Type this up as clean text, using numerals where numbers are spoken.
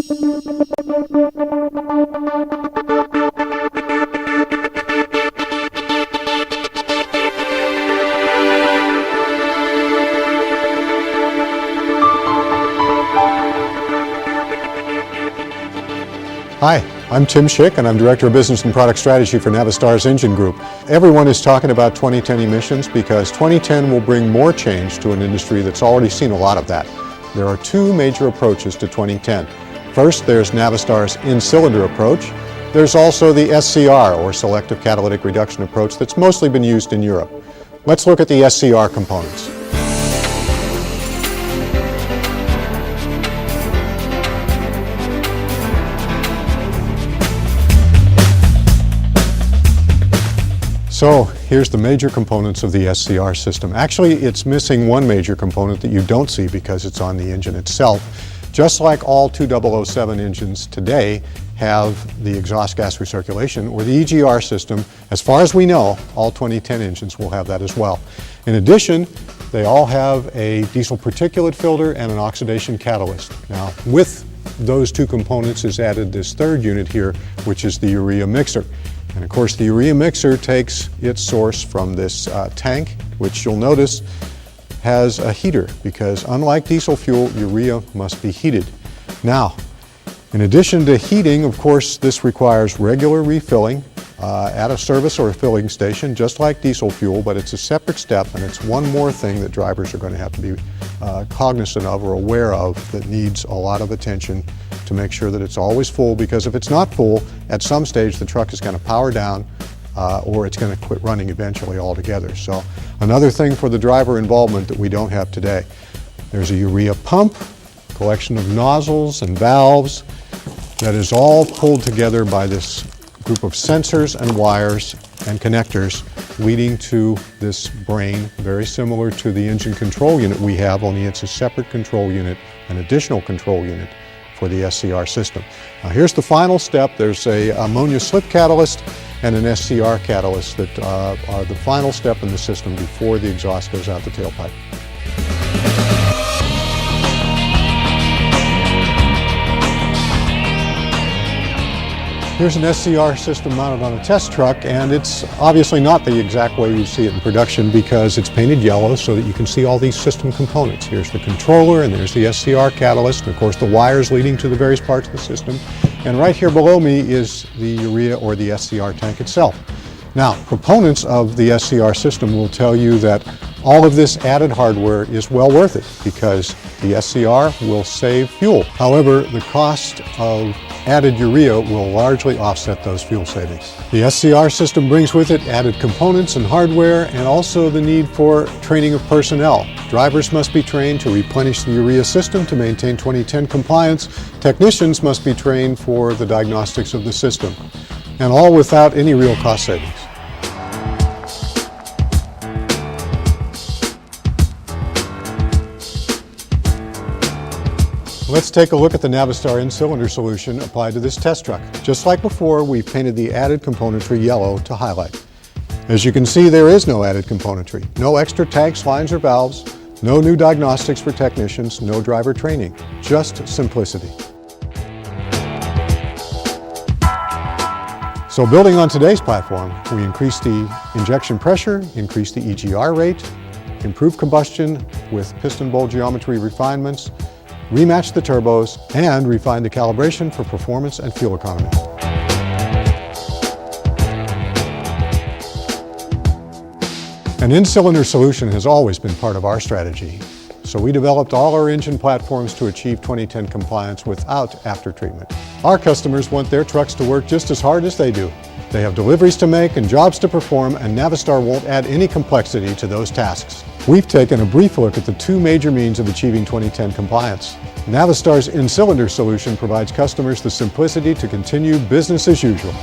Hi, I'm Tim Schick, and I'm Director of Business and Product Strategy for Navistar's Engine Group. Everyone is talking about 2010 emissions because 2010 will bring more change to an industry that's already seen a lot of that. There are two major approaches to 2010. First, there's Navistar's in-cylinder approach. There's also the SCR, or Selective Catalytic Reduction approach, that's mostly been used in Europe. Let's look at the SCR components. So here's the major components of the SCR system. Actually, it's missing one major component that you don't see because it's on the engine itself. Just like all 2007 engines today have the exhaust gas recirculation, or the EGR system, as far as we know, all 2010 engines will have that as well. In addition, they all have a diesel particulate filter and an oxidation catalyst. Now, with those two components is added this third unit here, which is the urea mixer. And of course, the urea mixer takes its source from this tank, which you'll notice has a heater, because unlike diesel fuel, urea must be heated. Now, in addition to heating, of course, this requires regular refilling at a service or a filling station, just like diesel fuel, but it's a separate step, and it's one more thing that drivers are going to have to be cognizant of or aware of that needs a lot of attention to make sure that it's always full, because if it's not full, at some stage the truck is going to power down or it's going to quit running eventually altogether. So another thing for the driver involvement that we don't have today. There's a urea pump, collection of nozzles and valves that is all pulled together by this group of sensors and wires and connectors leading to this brain, very similar to the engine control unit we have, only it's a separate control unit, an additional control unit for the SCR system. Now here's the final step. There's a ammonia slip catalyst and an SCR catalyst that are the final step in the system before the exhaust goes out the tailpipe. Here's an SCR system mounted on a test truck, and it's obviously not the exact way you see it in production because it's painted yellow so that you can see all these system components. Here's the controller, and there's the SCR catalyst, and of course the wires leading to the various parts of the system. And right here below me is the urea or the SCR tank itself. Now, proponents of the SCR system will tell you that all of this added hardware is well worth it because the SCR will save fuel. However, the cost of added urea will largely offset those fuel savings. The SCR system brings with it added components and hardware, and also the need for training of personnel. Drivers must be trained to replenish the urea system to maintain 2010 compliance. Technicians must be trained for the diagnostics of the system, and all without any real cost savings. Let's take a look at the Navistar in-cylinder solution applied to this test truck. Just like before, we've painted the added componentry yellow to highlight. As you can see, there is no added componentry. No extra tanks, lines, or valves. No new diagnostics for technicians. No driver training. Just simplicity. So building on today's platform, we increased the injection pressure, increased the EGR rate, improved combustion with piston bowl geometry refinements, rematched the turbos, and refined the calibration for performance and fuel economy. An in-cylinder solution has always been part of our strategy, so we developed all our engine platforms to achieve 2010 compliance without after-treatment. Our customers want their trucks to work just as hard as they do. They have deliveries to make and jobs to perform, and Navistar won't add any complexity to those tasks. We've taken a brief look at the two major means of achieving 2010 compliance. Navistar's in-cylinder solution provides customers the simplicity to continue business as usual.